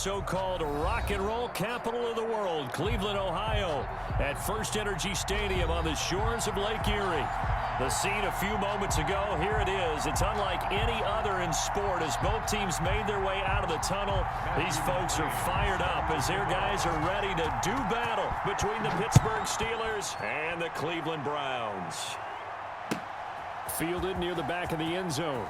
so-called rock and roll capital of the world, Cleveland, Ohio, at First Energy Stadium on the shores of Lake Erie. The scene a few moments ago, here it is. It's unlike any other in sport as both teams made their way out of the tunnel. These folks are fired up as their guys are ready to do battle between the Pittsburgh Steelers and the Cleveland Browns. Fielded near the back of the end zone.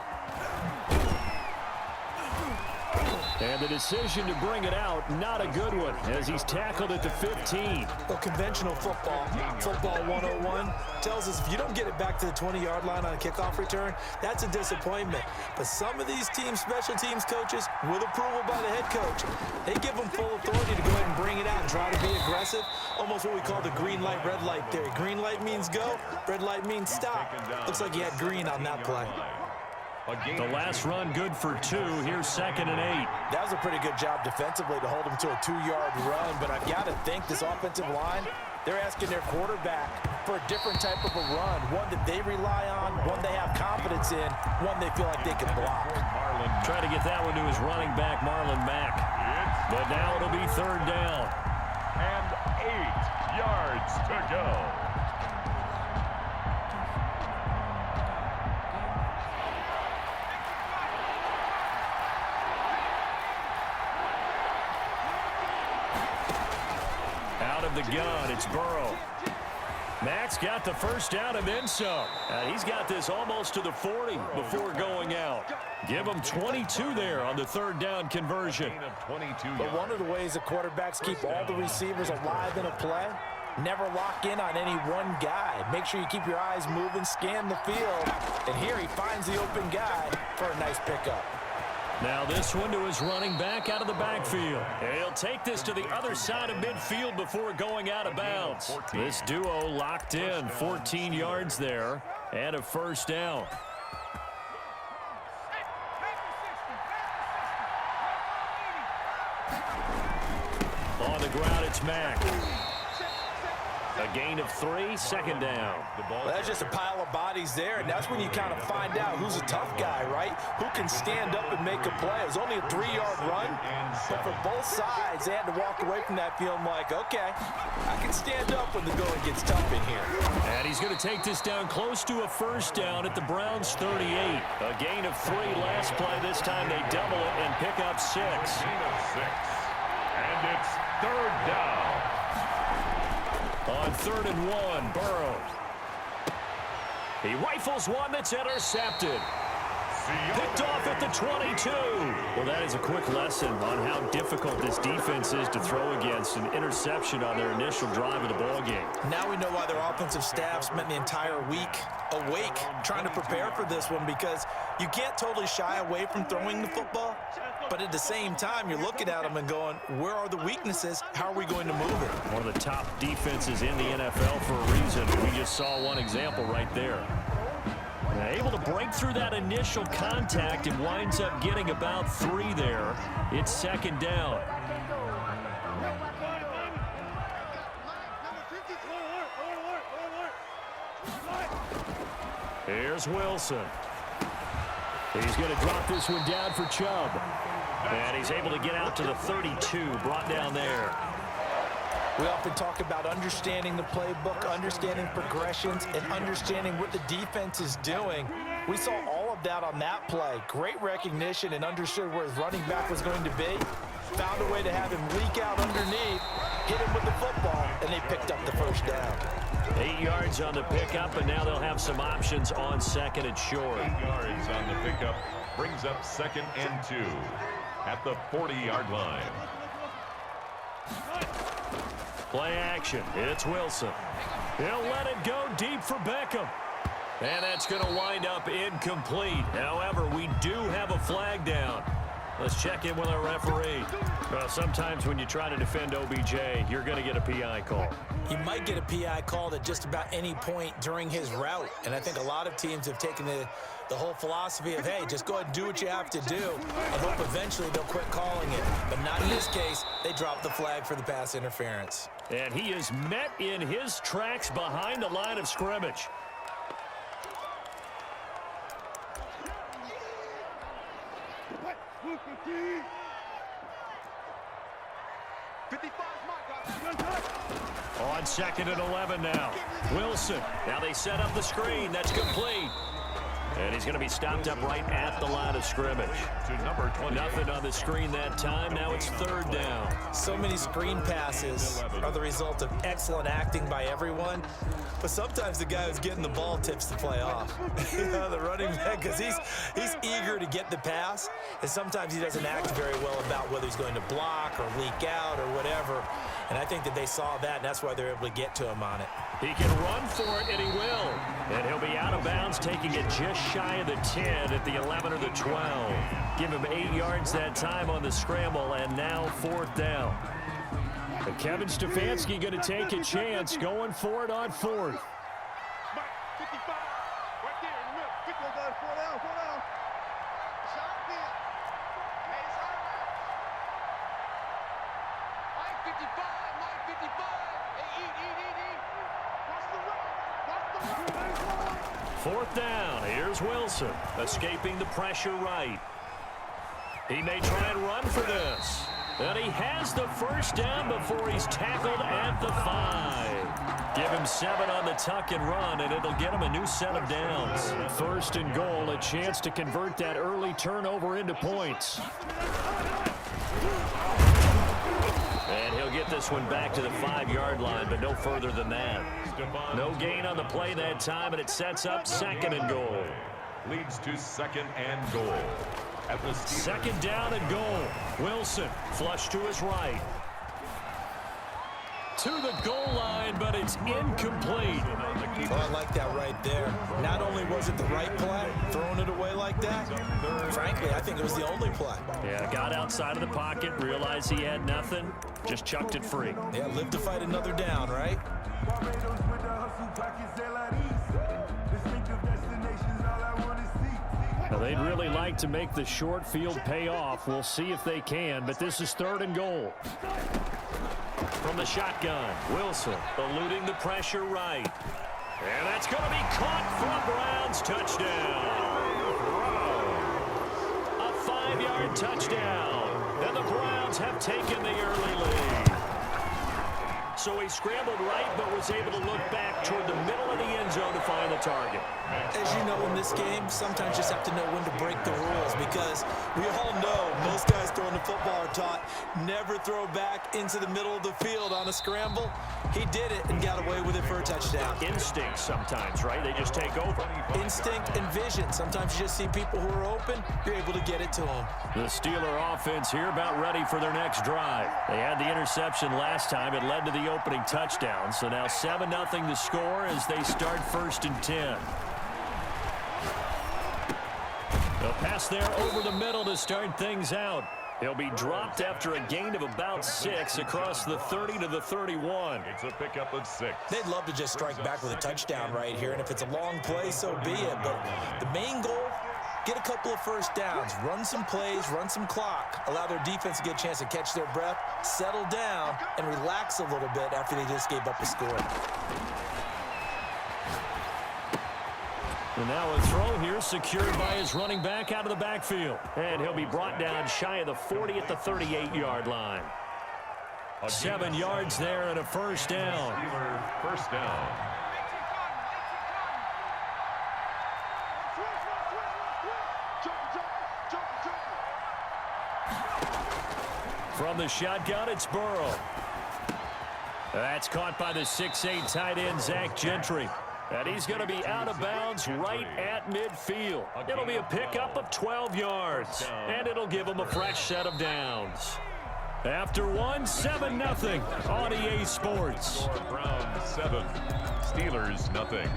And the decision to bring it out, not a good one, as he's tackled at the 15. Well, conventional football 101, tells us if you don't get it back to the 20-yard line on a kickoff return, that's a disappointment. But some of these teams, special teams coaches, with approval by the head coach, they give them full authority to go ahead and bring it out and try to be aggressive, almost what we call the green light, red light theory. Green light means go, red light means stop. Looks like he had green on that play. The last run good for 2. Here's 2nd and 8. That was a pretty good job defensively to hold him to a 2-yard run, but I've got to think this offensive line, they're asking their quarterback for a different type of a run, one that they rely on, one they have confidence in, one they feel like they can block. Trying to get that one to his running back, Marlon Mack. But now it'll be 3rd down. And 8 yards to go. The gun, it's Burrow. Max got the first down and then some. He's got this almost to the 40 before going out. Give him 22 there on the 3rd down conversion. But one of the ways the quarterbacks keep all the receivers alive in a play, never lock in on any one guy. Make sure you keep your eyes moving, scan the field. And here he finds the open guy for a nice pickup. Now this one to his running back out of the backfield. He'll take this to the other side of midfield before going out of bounds. This duo locked in, 14 yards there, and a 1st down. On the ground, it's Mack. A gain of 3, 2nd down. Well, that's just a pile of bodies there, and that's when you kind of find out who's a tough guy, right? Who can stand up and make a play. It was only a 3-yard run, but for both sides, they had to walk away from that feeling like, okay, I can stand up when the going gets tough in here. And he's going to take this down close to a 1st down at the Browns' 38. A gain of 3 last play. This time they double it and pick up 6. Gain of 6. And it's 3rd down. On 3rd and 1, Burrow. He rifles one that's intercepted. Picked off at the 22. Well, that is a quick lesson on how difficult this defense is to throw against. An interception on their initial drive of the ballgame. Now we know why their offensive staff spent the entire week awake trying to prepare for this one, because you can't totally shy away from throwing the football, but at the same time, you're looking at them and going, where are the weaknesses? How are we going to move it? One of the top defenses in the NFL for a reason. We just saw one example right there. Able to break through that initial contact and winds up getting about 3 there. It's 2nd down. Here's Wilson. He's going to drop this one down for Chubb. And he's able to get out to the 32, brought down there. We often talk about understanding the playbook, understanding progressions, and understanding what the defense is doing. We saw all of that on that play. Great recognition and understood where his running back was going to be. Found a way to have him leak out underneath, hit him with the football, and they picked up the 1st down. 8 yards on the pickup, and now they'll have some options on 2nd and short. 8 yards on the pickup brings up 2nd and 2 at the 40-yard line. Play action. It's Wilson. He'll let it go deep for Beckham. And that's going to wind up incomplete. However, we do have a flag down. Let's check in with our referee. Well, sometimes when you try to defend OBJ, you're going to get a PI call. You might get a PI called at just about any point during his route. And I think a lot of teams have taken the whole philosophy of, hey, just go ahead and do what you have to do. I hope eventually they'll quit calling it. But not in this case. They dropped the flag for the pass interference. And he is met in his tracks behind the line of scrimmage. On 2nd and 11 now. Wilson. Now they set up the screen. That's complete. And he's going to be stopped up right at the line of scrimmage. To number 20. Nothing on the screen that time. Now it's 3rd down. So many screen passes are the result of excellent acting by everyone. But sometimes the guy who's getting the ball tips the play off. The running back, because he's eager to get the pass. And sometimes he doesn't act very well about whether he's going to block or leak out or whatever. And I think that they saw that, and that's why they're able to get to him on it. He can run for it, and he will. And he'll be out of bounds, taking it just shy of the 10 at the 11 or the 12. Give him 8 yards that time on the scramble, and now 4th down. And Kevin Stefanski going to take a chance, going for it on 4th. Fourth down. Here's Wilson, escaping the pressure right. He may try and run for this. And he has the first down before he's tackled at the 5. Give him 7 on the tuck and run, and it'll get him a new set of downs. 1st and goal, a chance to convert that early turnover into points. And he'll get this one back to the 5-yard line, but no further than that. No gain on the play that time, and it sets up 2nd and goal. Leads to 2nd and goal. At the 2nd down and goal. Wilson flush to his right. To the goal line, but it's incomplete. Oh, I like that right there. Not only was it the right play, throwing it away like that, frankly, I think it was the only play. Yeah, got outside of the pocket, realized he had nothing, just chucked it free. Yeah, live to fight another down, right? Now, they'd really like to make the short field pay off. We'll see if they can, but this is 3rd and goal. From the shotgun, Wilson eluding the pressure right. And that's going to be caught for a Browns touchdown. A 5-yard touchdown. And the Browns have taken the early lead. So he scrambled right, but was able to look back toward the middle of the end zone to find the target. As you know, in this game, sometimes you just have to know when to break the rules, because we all know most guys throwing the football are taught never throw back into the middle of the field on a scramble. He did it and got away with it for a touchdown. Instinct sometimes, right? They just take over. Instinct and vision. Sometimes you just see people who are open, you're able to get it to them. The Steeler offense here about ready for their next drive. They had the interception last time. It led to the opening touchdown. So now 7-0 the score as they start 1st and 10. They'll pass there over the middle to start things out. He'll be dropped after a gain of about 6 across the 30 to the 31. It's a pickup of 6. They'd love to just strike back with a touchdown right here, and if it's a long play, so be it. But the main goal, get a couple of first downs, run some plays, run some clock, allow their defense to get a chance to catch their breath, settle down, and relax a little bit after they just gave up a score. And now a throw here secured by his running back out of the backfield. And he'll be brought down shy of the 40 at the 38-yard line. 7 yards there and a first down. Steeler first down. From the shotgun, it's Burrow. That's caught by the 6'8 tight end, Zach Gentry. And he's going to be out of bounds right at midfield. It'll be a pickup of 12 yards. And it'll give him a fresh set of downs. After 7-0 on EA Sports. Browns 7, Steelers nothing.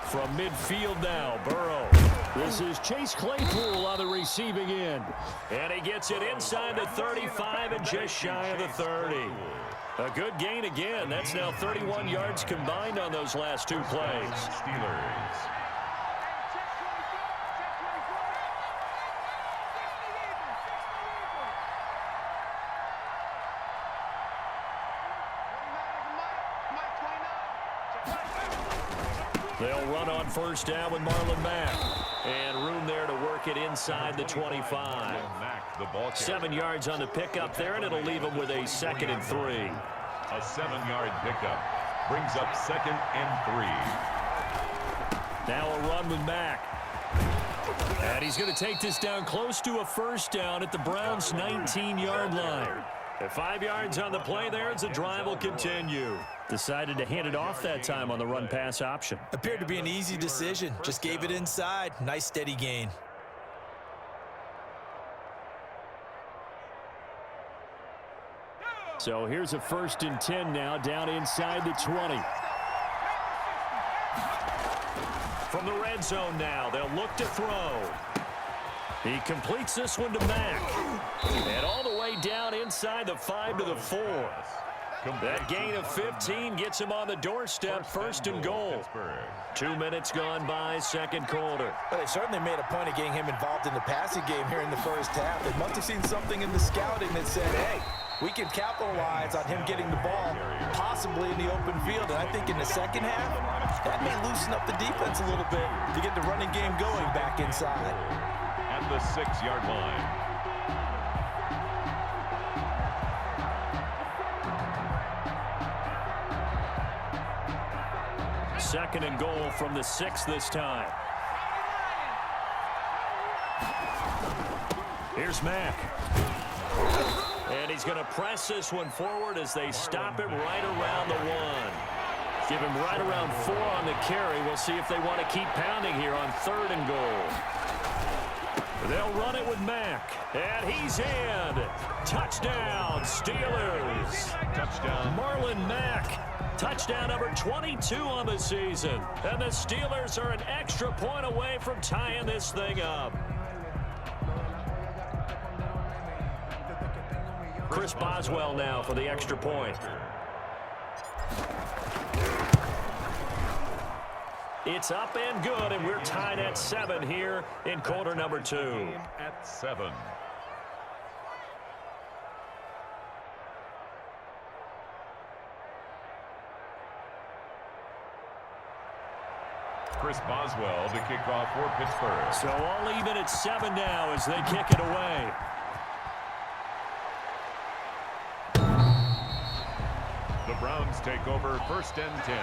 From midfield now, Burrow. This is Chase Claypool on the receiving end. And he gets it inside the 35 and just shy of the 30. A good gain again. That's now 31 yards combined on those last 2 plays. Steelers. They'll run on first down with Marlon Mack. And room there to work it inside the 25. 7 yards on the pickup there, and it'll leave them with a 2nd and 3. A 7-yard pickup brings up 2nd and 3. Now a run with Mack. And he's going to take this down close to a first down at the Browns' 19-yard line. At 5 yards on the play there as the drive will continue. Decided to hand it off that time on the run-pass option. Appeared to be an easy decision. Just gave it inside. Nice steady gain. So here's a 1st and 10 now, down inside the 20. From the red zone now, they'll look to throw. He completes this one to Mack. And all the way down inside the 5 to the 4. That gain of 15 gets him on the doorstep, 1st and goal. 2 minutes gone by, 2nd quarter. Well, they certainly made a point of getting him involved in the passing game here in the first half. They must have seen something in the scouting that said, hey, we can capitalize on him getting the ball, possibly in the open field. And I think in the second half, that may loosen up the defense a little bit to get the running game going back inside. At the 6-yard line. Second and goal from the 6 this time. Here's Mack. And he's going to press this one forward as they stop him right around the 1. Give him right around 4 on the carry. We'll see if they want to keep pounding here on 3rd and goal. They'll run it with Mack. And he's in. Touchdown, Steelers. Touchdown. Marlon Mack. Touchdown number 22 on the season. And the Steelers are an extra point away from tying this thing up. Chris Boswell now for the extra point. It's up and good, and we're tied at 7 here in quarter number 2. At 7. Chris Boswell to kick off for Pittsburgh. So all even at 7 now as they kick it away. The Browns take over 1st and 10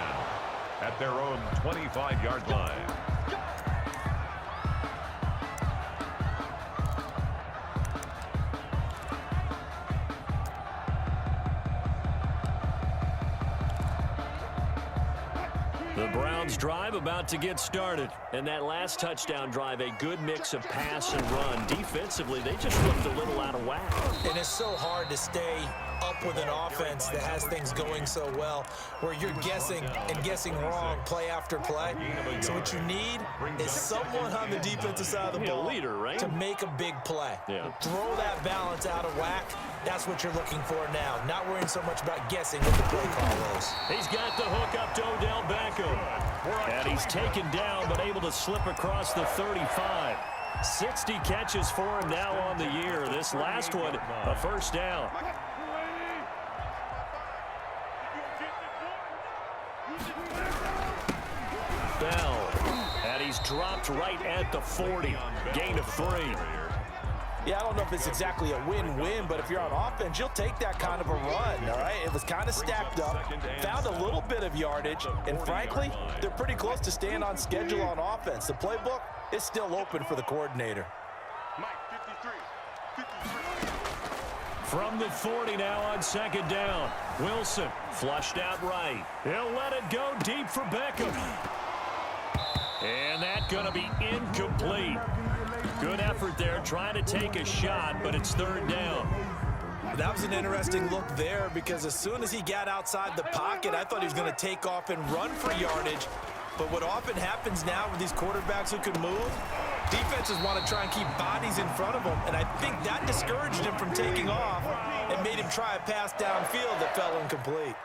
at their own 25-yard line. The Browns drive about to get started. And that last touchdown drive, a good mix of pass and run. Defensively, they just looked a little out of whack. And it's so hard to stay up with an offense that has things going so well, where you're guessing and guessing wrong play after play. So what you need is someone on the defensive side of the ball leader, right? to make a big play. Yeah. Throw that balance out of whack. That's what you're looking for now. Not worrying so much about guessing what the play call is. He's got the hook up to Odell Beckham. And he's taken down, but able to slip across the 35. 60 catches for him now on the year. This last one, a first down. Bell. And he's dropped right at the 40. Gain of 3. Yeah, I don't know if it's exactly a win-win, but if you're on offense, you'll take that kind of a run, all right? It was kind of stacked up, found a little bit of yardage, and frankly, they're pretty close to staying on schedule on offense. The playbook is still open for the coordinator. From the 40 now on 2nd down. Wilson flushed out right. He'll let it go deep for Beckham. And that's going to be incomplete. Good effort there, trying to take a shot, but it's 3rd down. That was an interesting look there because as soon as he got outside the pocket, I thought he was going to take off and run for yardage. But what often happens now with these quarterbacks who can move, defenses want to try and keep bodies in front of them, and I think that discouraged him from taking off and made him try a pass downfield that fell incomplete.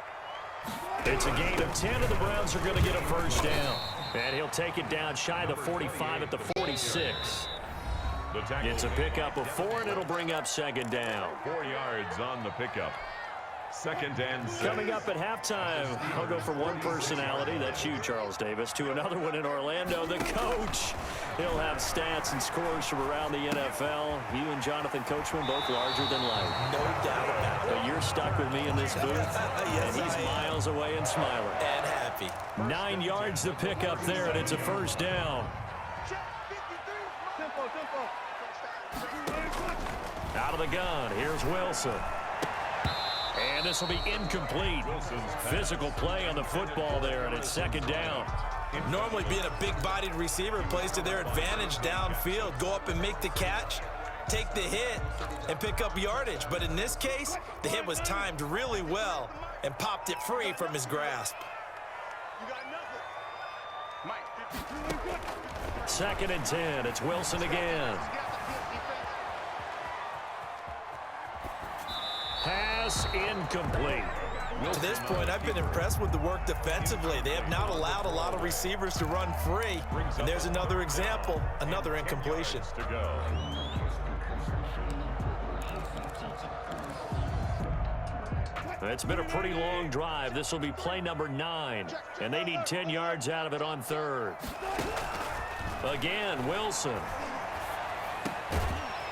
It's a gain of 10, and the Browns are going to get a first down. And he'll take it down shy of the 45 at the 46. It's a pickup of 4, and it'll bring up 2nd down. 4 yards on the pickup. 2nd and 6. Coming up at halftime, I'll go from one personality, that's you, Charles Davis, to another one in Orlando, the coach. He'll have stats and scores from around the NFL. You and Jonathan Coachman both larger than life. No doubt about it. But you're stuck with me in this booth, Yes, and he's miles away and smiling. And happy. 9 yards to pick up there, and it's a first down. Out of the gun, here's Wilson. And this will be incomplete. Physical play on the football there, and it's 2nd down. Normally being a big-bodied receiver plays to their advantage downfield. Go up and make the catch, take the hit, and pick up yardage. But in this case, the hit was timed really well and popped it free from his grasp. 2nd and 10. It's Wilson again. Pass incomplete. To this point, I've been impressed with the work defensively. They have not allowed a lot of receivers to run free. And there's another example, another incompletion. To go. It's been a pretty long drive. This will be play number 9. And they need 10 yards out of it on 3rd. Again, Wilson.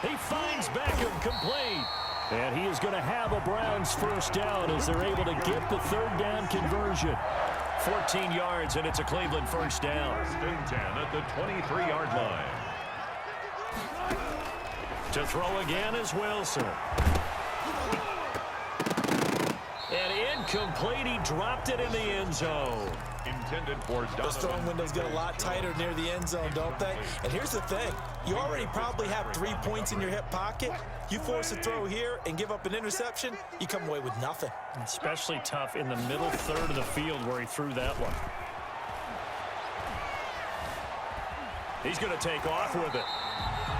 He finds Beckham complete. And he is going to have a Browns first down as they're able to get the 3rd down conversion. 14 yards, and it's a Cleveland first down. 1st and 10 at the 23-yard line. To throw again is Wilson. And incomplete. He dropped it in the end zone. Intended for Those throwing windows get a lot tighter near the end zone, don't they? And here's the thing. You already probably have 3 points in your hip pocket. You force a throw here and give up an interception, you come away with nothing. Especially tough in the middle third of the field where he threw that one. He's going to take off with it.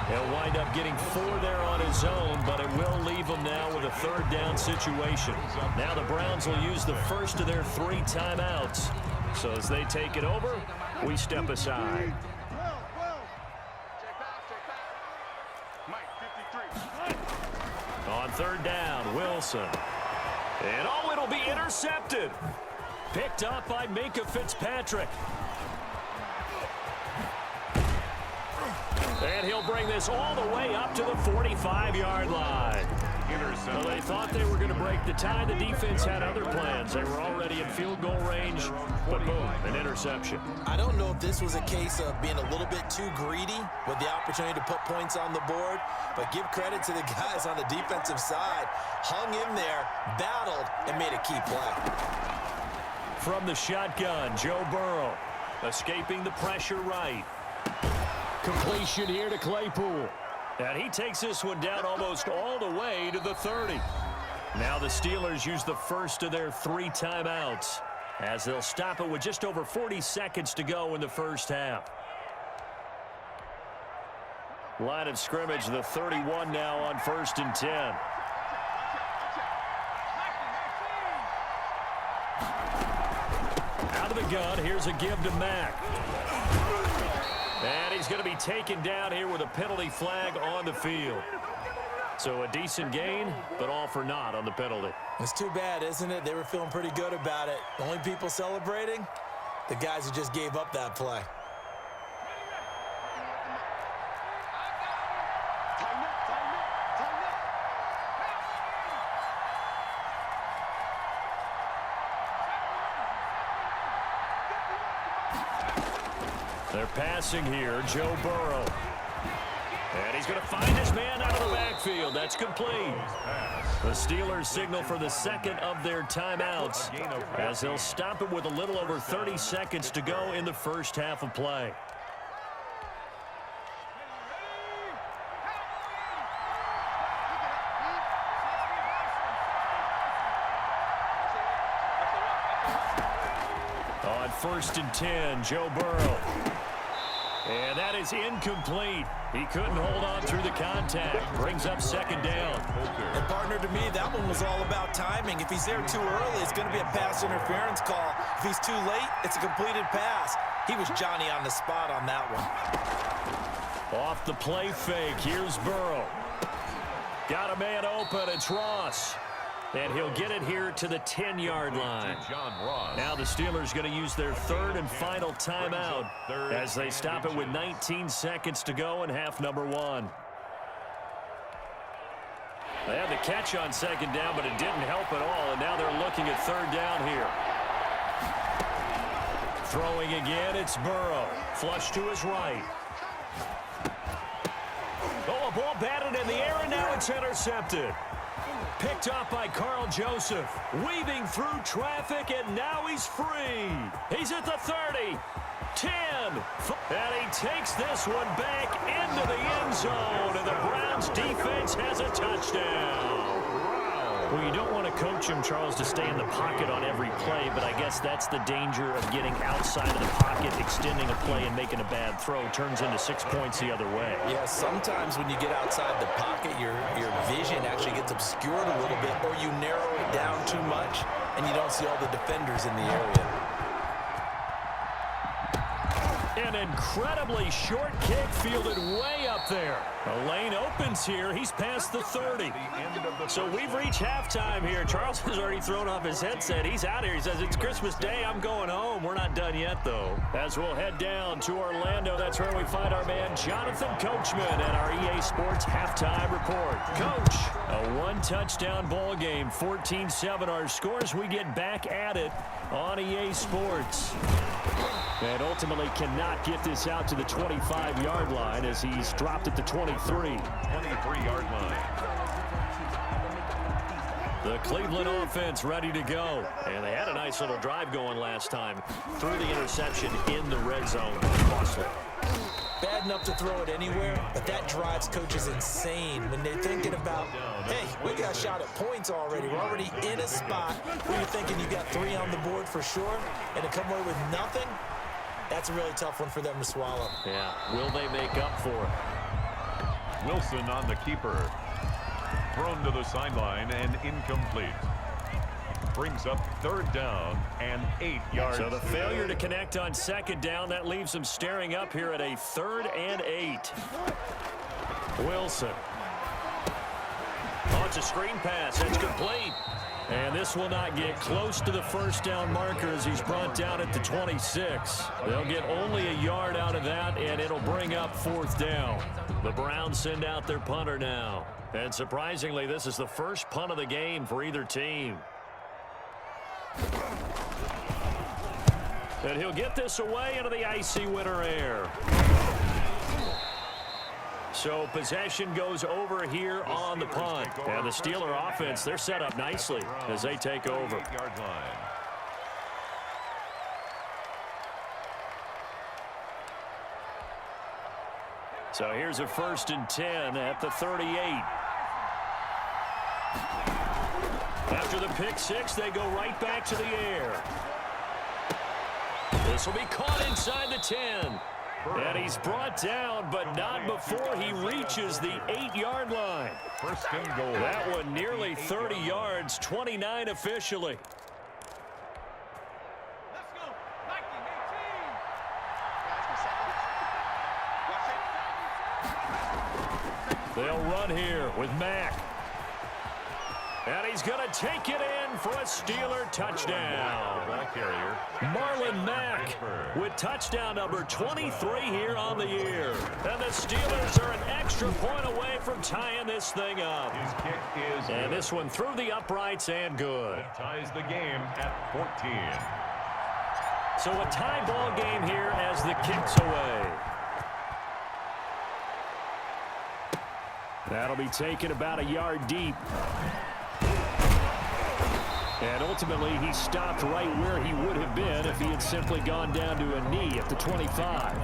He'll wind up getting 4 there on his own, but it will leave him now with a 3rd down situation. Now the Browns will use the first of their 3 timeouts. So as they take it over, we step aside. On 3rd down, Wilson. And oh, it'll be intercepted. Picked up by Minka Fitzpatrick. And he'll bring this all the way up to the 45-yard line. Well, they thought they were going to break the tie. The defense had other plans. They were already in field goal range, but boom, an interception. I don't know if this was a case of being a little bit too greedy with the opportunity to put points on the board, but give credit to the guys on the defensive side. Hung in there, battled, and made a key play. From the shotgun, Joe Burrow escaping the pressure right. Completion here to Claypool. And he takes this one down almost all the way to the 30. Now the Steelers use the first of their 3 timeouts as they'll stop it with just over 40 seconds to go in the first half. Line of scrimmage, the 31 now on 1st and 10. Out of the gun, here's a give to Mack. And he's going to be taken down here with a penalty flag on the field. So a decent gain, but all for naught on the penalty. It's too bad, isn't it? They were feeling pretty good about it. The only people celebrating, the guys who just gave up that play. They're passing here, Joe Burrow. And he's going to find his man out of the backfield. That's complete. The Steelers signal for the 2nd of their timeouts as they'll stop it with a little over 30 seconds to go in the first half of play. On 1st and 10, Joe Burrow. And that is incomplete. He couldn't hold on through the contact. Brings up 2nd down. And partner, to me, that one was all about timing. If he's there too early, it's going to be a pass interference call. If he's too late, it's a completed pass. He was Johnny on the spot on that one. Off the play fake, here's Burrow. Got a man open, it's Ross. And he'll get it here to the 10-yard line. John Ross. Now the Steelers going to use their third and final timeout as they stop it with 19 seconds to go in half number one. They had the catch on second down, but it didn't help at all, and now they're looking at third down here. Throwing again, it's Burrow. Flush to his right. Oh, a ball batted in the air, and now it's intercepted. Picked off by Carl Joseph. Weaving through traffic, and now he's free. He's at the 30. 10. And he takes this one back into the end zone, and the Browns defense has a touchdown. Well, you don't want to coach him, Charles, to stay in the pocket on every play, but I guess that's the danger of getting outside of the pocket, extending a play and making a bad throw. Turns into 6 points the other way. Yeah, sometimes when you get outside the pocket, your vision actually gets obscured a little bit, or you narrow it down too much, and you don't see all the defenders in the area. An incredibly short kick fielded way up there. The lane opens here. He's past the 30. So we've reached halftime here. Charles has already thrown off his headset. He's out here. He says, it's Christmas Day. I'm going home. We're not done yet, though. As we'll head down to Orlando, that's where we find our man Jonathan Coachman at our EA Sports Halftime Report. Coach, a one-touchdown ball game, 14-7 our scores. We get back at it on EA Sports. And ultimately cannot get this out to the 25-yard line as he's dropped at the 23. 23-yard line. The Cleveland offense ready to go. And they had a nice little drive going last time. Threw the interception in the red zone. Costly. Bad enough to throw it anywhere, but that drives coaches insane when they're thinking about, hey, we got a shot at points already. We're already in a spot where you're thinking you got 3 on the board for sure, and to come away with nothing, that's a really tough one for them to swallow. Yeah, will they make up for it? Wilson on the keeper. Thrown to the sideline and incomplete. Brings up third down and 8 yards. So the failure to connect on second down, that leaves them staring up here at a 3rd and 8. Wilson. Oh, it's a screen pass. That's complete. And this will not get close to the first down marker as he's brought down at the 26. They'll get only a yard out of that, and it'll bring up 4th down. The Browns send out their punter now. And surprisingly, this is the first punt of the game for either team. And he'll get this away into the icy winter air. So possession goes over here on the punt. And the Steeler offense, they're set up nicely as they take over. 8-yard line. So here's a 1st and 10 at the 38. After the pick six, they go right back to the air. This will be caught inside the 10. And he's brought down, but not before he reaches the 8-yard line. First and goal. That one nearly 30 yards, 29 officially. Let's go. 19-18. They'll run here with Mack. And he's going to take it in for a Steeler touchdown. Ball carrier. Marlon Mack with touchdown number 23 here on the year. And the Steelers are an extra point away from tying this thing up. His kick is And this one through the uprights and good. ties the game at 14. So a tie ball game here as the kick's away. That'll be taken about a yard deep. And ultimately, he stopped right where he would have been if he had simply gone down to a knee at the 25.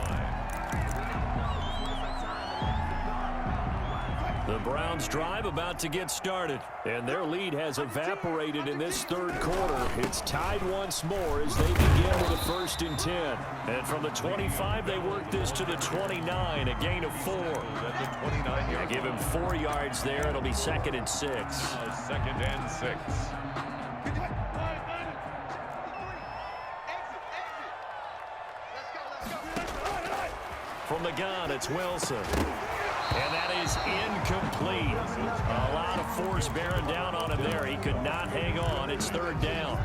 The Browns drive about to get started, and their lead has evaporated in this third quarter. It's tied once more as they begin with a 1st and 10. And from the 25, they work this to the 29, a gain of 4. At the 29-yard Give him 4 yards there. It'll be 2nd and 6. 2nd and 6. From the gun, it's Wilson. And that is incomplete. A lot of force bearing down on him there. He could not hang on. It's third down.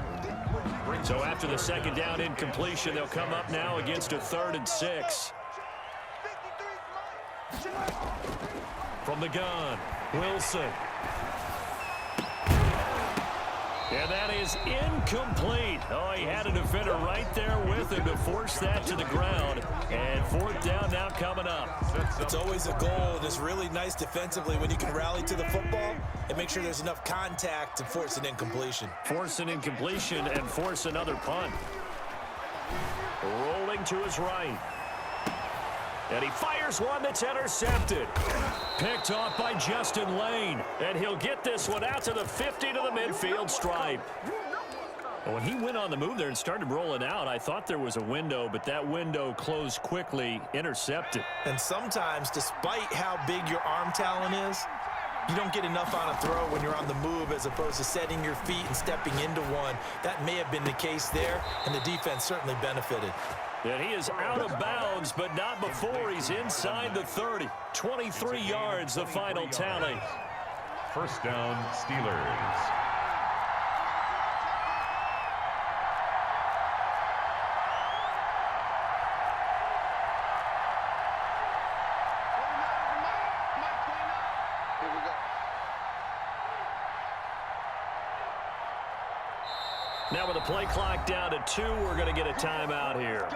So after the second down incompletion, they'll come up now against a 3rd and 6. From the gun, Wilson. And that is incomplete. Oh, he had a defender right there with him to force that to the ground. And 4th down now coming up. It's always a goal, and it's really nice defensively when you can rally to the football and make sure there's enough contact to force an incompletion. Force an incompletion and force another punt. Rolling to his right. And he fires one that's intercepted. Picked off by Justin Lane. And he'll get this one out to the 50 to the midfield stripe. When he went on the move there and started rolling out, I thought there was a window, but that window closed quickly, intercepted. And sometimes, despite how big your arm talent is, you don't get enough on a throw when you're on the move as opposed to setting your feet and stepping into one. That may have been the case there, and the defense certainly benefited. And he is out of bounds, but not before he's inside the 30. 23 yards, the final tally. First down, Steelers. Now with the play clock down to 2, we're going to get a timeout here.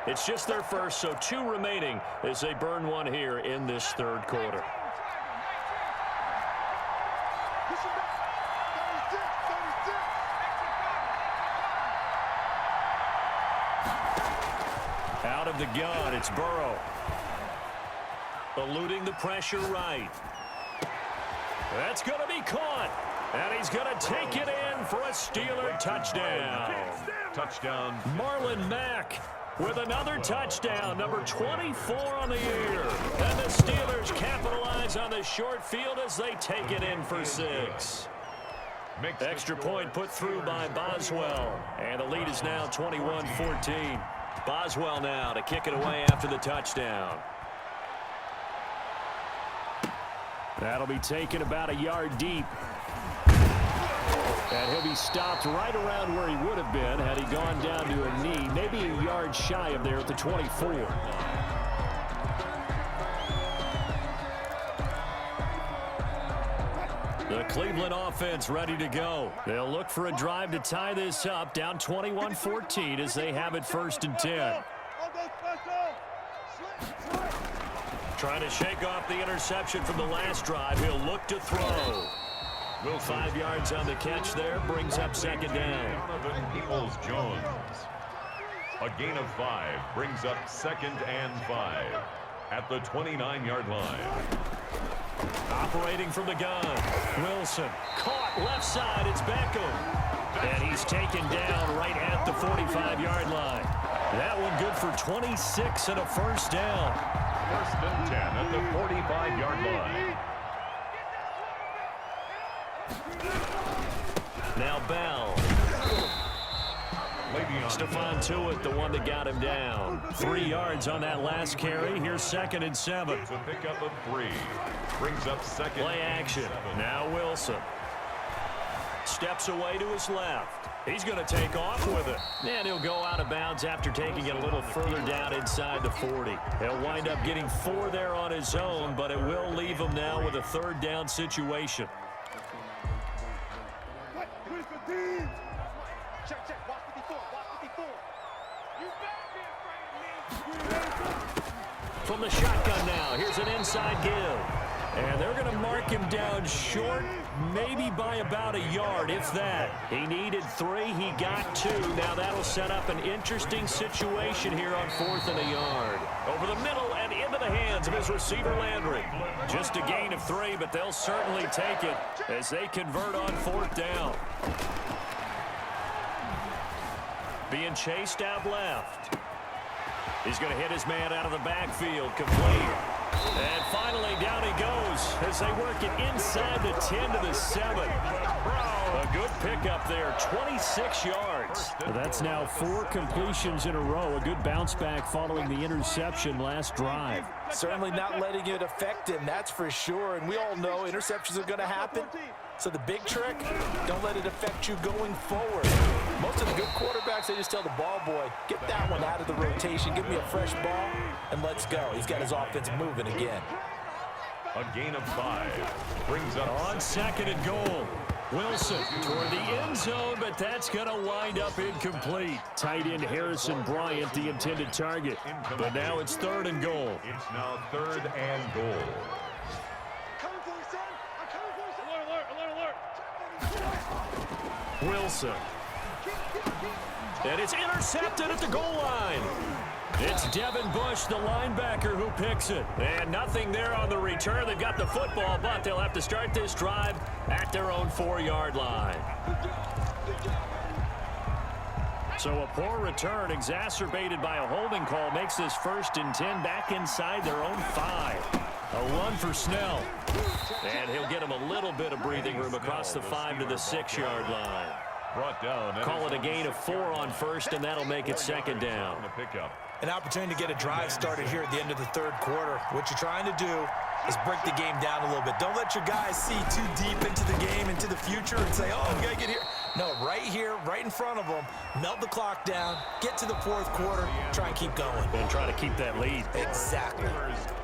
It's just their first, so 2 remaining as they burn one here in this 3rd quarter. Out of the gun, it's Burrow. Eluding the pressure right. That's going to be caught. And he's going to take it in for a Steeler touchdown. Touchdown. Marlon Mack with another touchdown, number 24 on the year. And the Steelers capitalize on the short field as they take it in for 6. Extra point put through by Boswell. And the lead is now 21-14. Boswell now to kick it away after the touchdown. That'll be taken about a yard deep. And he'll be stopped right around where he would have been had he gone down to a knee, maybe a yard shy of there at the 24. The Cleveland offense ready to go. They'll look for a drive to tie this up, down 21-14 as they have it 1st and 10. Trying to shake off the interception from the last drive. He'll look to throw. 5 yards on the catch there, brings up 2nd down. Donovan Peoples-Jones. A gain of 5 brings up 2nd and 5 at the 29-yard line. Operating from the gun, Wilson caught left side. It's Beckham, and he's taken down right at the 45-yard line. That one good for 26 and a 1st down. 1st and 10 at the 45-yard line. Now Bell. Stephon Tuitt, the one that got him down. 3 yards on that last carry. Here's 2nd and 7. It's a pickup of 3. Brings up 2nd. Play action. Now Wilson. Steps away to his left. He's going to take off with it. And he'll go out of bounds after taking it a little further down inside the 40. He'll wind up getting 4 there on his own, but it will leave him now with a 3rd down situation. From the shotgun now, here's an inside give. And they're going to mark him down short, maybe by about a yard, if that. He needed 3, he got 2. Now that'll set up an interesting situation here on 4th and a yard. Over the middle and into the hands of his receiver Landry. Just a gain of 3, but they'll certainly take it as they convert on 4th down. Being chased out left. He's going to hit his man out of the backfield, complete. And finally, down he goes as they work it inside the 10 to the 7. A good pickup there, 26 yards. That's now 4 completions in a row. A good bounce back following the interception last drive. Certainly not letting it affect him, that's for sure. And we all know interceptions are going to happen. So the big trick, don't let it affect you going forward. Most of the good quarterbacks, they just tell the ball boy, get that one out of the rotation, give me a fresh ball, and let's go. He's got his offense moving again. A gain of 5 brings up on second and goal. Wilson toward the end zone, but that's going to wind up incomplete. Tight end Harrison Bryant, the intended target. But now it's 3rd and goal. It's now 3rd and goal. Wilson. And it's intercepted at the goal line. It's Devin Bush, the linebacker, who picks it. And nothing there on the return. They've got the football, but they'll have to start this drive at their own 4-yard line. So a poor return exacerbated by a holding call makes this 1st and 10 back inside their own 5. A run for Snell. And he'll get him a little bit of breathing room across the 5 to the 6-yard line. Brought down. Call it a gain of 4 on 1st, and that'll make it 2nd down. An opportunity to get a drive started here at the end of the 3rd quarter. What you're trying to do is break the game down a little bit. Don't let your guys see too deep into the game, into the future, and say, oh, we got to get here. No, right here, right in front of them, melt the clock down, get to the 4th quarter, try and keep going. And try to keep that lead. Exactly.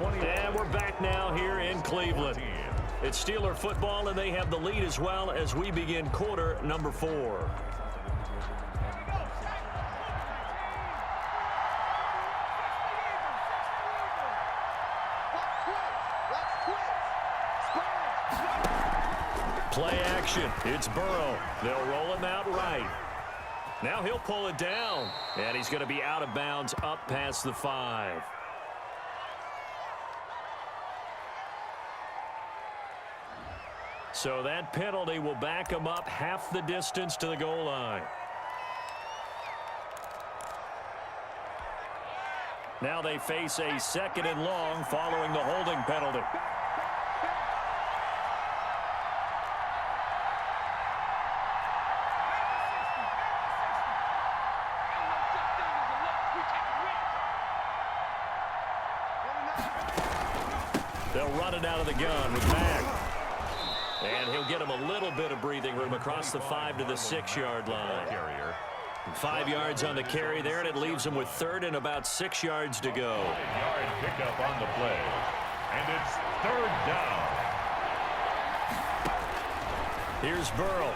And we're back now here in Cleveland. It's Steeler football, and they have the lead as well as we begin quarter number 4. Play action. It's Burrow. They'll roll him out right. Now he'll pull it down. And he's going to be out of bounds up past the 5. So that penalty will back him up half the distance to the goal line. Now they face a 2nd and long following the holding penalty. They'll run it out of the gun with Mack. And he'll get him a little bit of breathing room across the 5 to the 6-yard line. 5 yards on the carry there, and it leaves him with 3rd and about 6 yards to go. Yard pickup on the play. And it's 3rd down. Here's Burrow.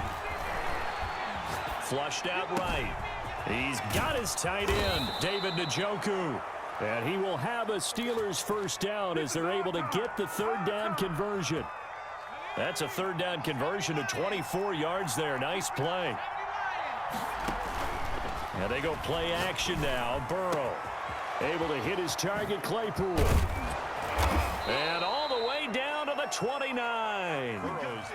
Flushed out right. He's got his tight end, David Njoku. And he will have a Steelers 1st down as they're able to get the 3rd down conversion. That's a 3rd down conversion to 24 yards there. Nice play. And they go play action now. Burrow able to hit his target, Claypool. And all the way down to the 29.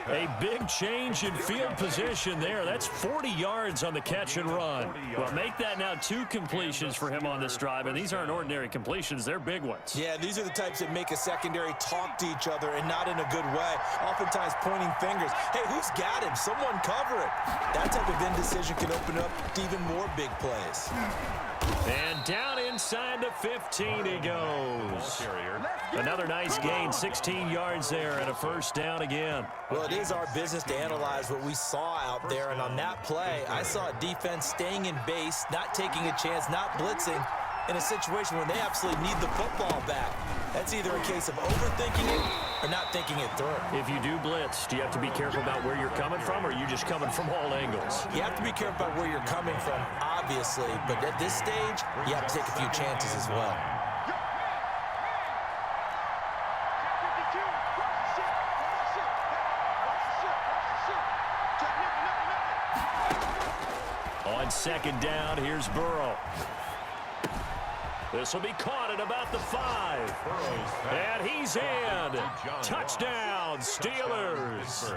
A big change in field position there. That's 40 yards on the catch and run. Well, make that now 2 completions for him on this drive, and these aren't ordinary completions. They're big ones. Yeah, these are the types that make a secondary talk to each other and not in a good way. Oftentimes pointing fingers. Hey, who's got him? Someone cover it. That type of indecision can open up to even more big plays. And down inside the 15 he goes. Another nice gain, 16 yards there, and a 1st down again. Well, it is our business to analyze what we saw out there, and on that play, I saw a defense staying in base, not taking a chance, not blitzing, in a situation where they absolutely need the football back. That's either a case of overthinking it or not thinking it through. If you do blitz, do you have to be careful about where you're coming from, or are you just coming from all angles? You have to be careful about where you're coming from, obviously, but at this stage, you have to take a few chances as well. On 2nd down, here's Burrow. This will be caught at about the 5. And he's in. Touchdown, Steelers.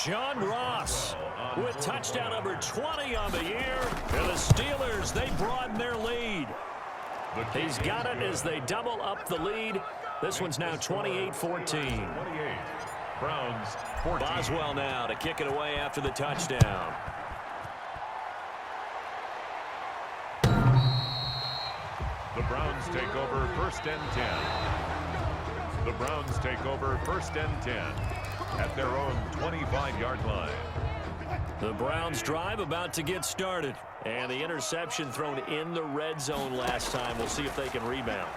John Ross with touchdown number 20 on the year. And the Steelers, they broaden their lead. He's got it as they double up the lead This one's now 28-14. 28. Browns 14. Boswell now to kick it away after the touchdown. The Browns take over 1st and 10. The Browns take over 1st and 10 at their own 25-yard line. The Browns drive about to get started. And the interception thrown in the red zone last time. We'll see if they can rebound.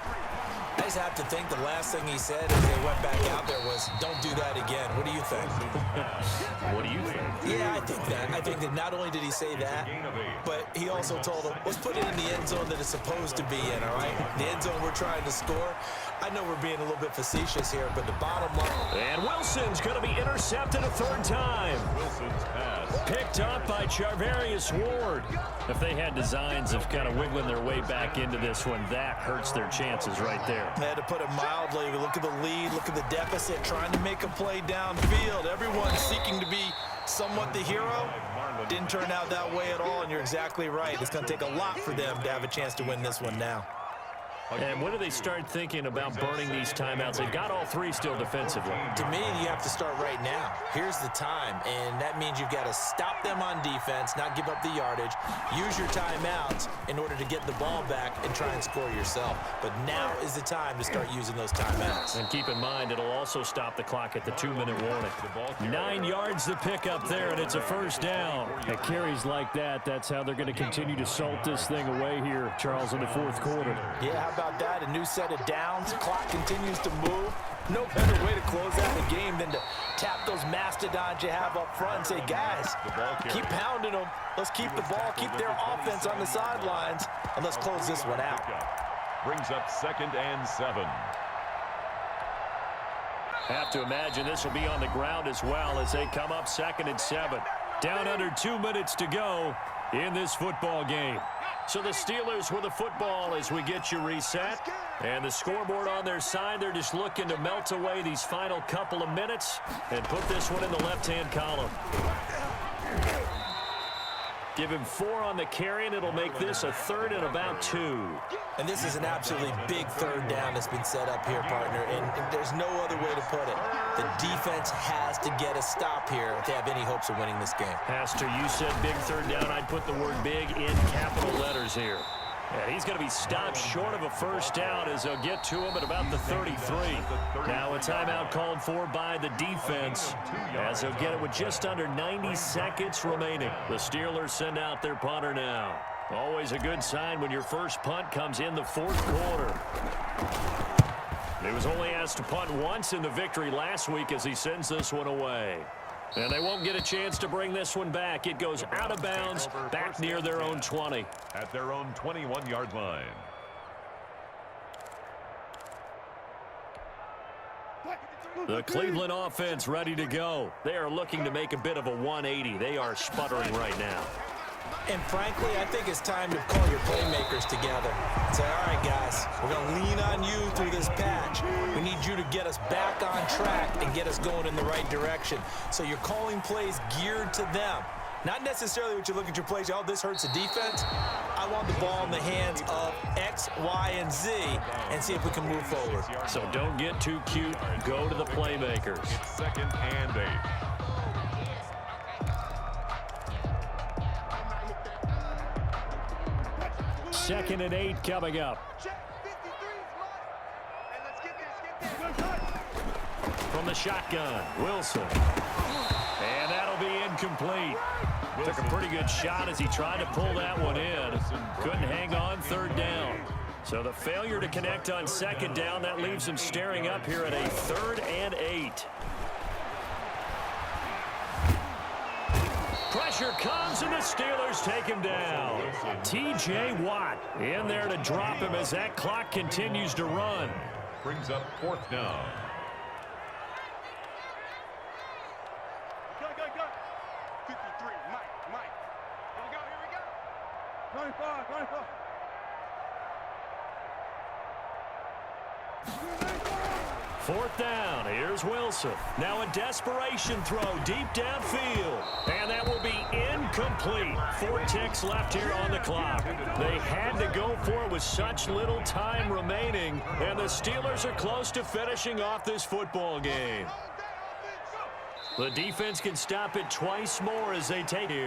I just have to think the last thing he said as they went back out there was, don't do that again. What do you think? What do you think? Yeah, I think that. I think that not only did he say that, but he also told them, let's put it in the end zone that it's supposed to be in, all right? The end zone we're trying to score. I know we're being a little bit facetious here, but the bottom line. And Wilson's going to be intercepted a third time. Wilson's pass. Picked up by Charvarius Ward. If they had designs of kind of wiggling their way back into this one, that hurts their chances right there. They had to put it mildly. Look at the lead. Look at the deficit. Trying to make a play downfield. Everyone seeking to be somewhat the hero. Didn't turn out that way at all, and you're exactly right. It's going to take a lot for them to have a chance to win this one now. And when do they start thinking about burning these timeouts? They've got all three still defensively. To me, you have to start right now. Here's the time, and that means you've got to stop them on defense, not give up the yardage, use your timeouts in order to get the ball back and try and score yourself. But now is the time to start using those timeouts. And keep in mind, it'll also stop the clock at the 2-minute warning. 9 yards to pick up there, and it's a first down. At carries like that, that's how they're going to continue to salt this thing away here, Charles, in the fourth quarter. Yeah, how about that? A new set of downs. Clock continues to move. No better way to close out the game than to tap those mastodons you have up front and say, guys, keep pounding them. Let's keep the ball, keep their offense on the sidelines, and let's close this one out. Brings up 2nd and 7. Have to imagine this will be on the ground as well as they come up 2nd and 7. Down under 2 minutes to go in this football game. So the Steelers with the football as we get you reset. And the scoreboard on their side, they're just looking to melt away these final couple of minutes and put this one in the left-hand column. Give him 4 on the carry, and it'll make this a 3rd and about 2. And this is an absolutely big third down that's been set up here, partner, and there's no other way to put it. The defense has to get a stop here if they have any hopes of winning this game. Pastor, you said big third down. I'd put the word big in capital letters here. And he's going to be stopped short of a first down as they'll get to him at about the 33. Now a timeout called for by the defense as they'll get it with just under 90 seconds remaining. The Steelers send out their punter now. Always a good sign when your first punt comes in the fourth quarter. He was only asked to punt once in the victory last week as he sends this one away. And they won't get a chance to bring this one back. It goes out of bounds, back near their own 20. At their own 21-yard line. The Cleveland offense ready to go. They are looking to make a bit of a 180. They are sputtering right now. And frankly, I think it's time to call your playmakers together and say, all right, guys, we're going to lean on you through this patch. We need you to get us back on track and get us going in the right direction. So you're calling plays geared to them. Not necessarily what you look at your plays, oh, this hurts the defense. I want the ball in the hands of X, Y, and Z and see if we can move forward. So don't get too cute. Go to the playmakers. It's 2nd and 8. Second and 8 coming up. From the shotgun, Wilson. And that'll be incomplete. Took a pretty good shot as he tried to pull that one in. Couldn't hang on third down. So the failure to connect on second down, that leaves him staring up here at a 3rd and 8. Pressure comes, and the Steelers take him down. T.J. Watt in there to drop him as that clock continues to run. Brings up 4th down. Go. 53, Mike. Here we go. 25. 4th down. Here's Wilson. Now a desperation throw deep downfield. And that will be incomplete. 4 ticks left here on the clock. They had to go for it with such little time remaining. And the Steelers are close to finishing off this football game. The defense can stop it twice more as they take here.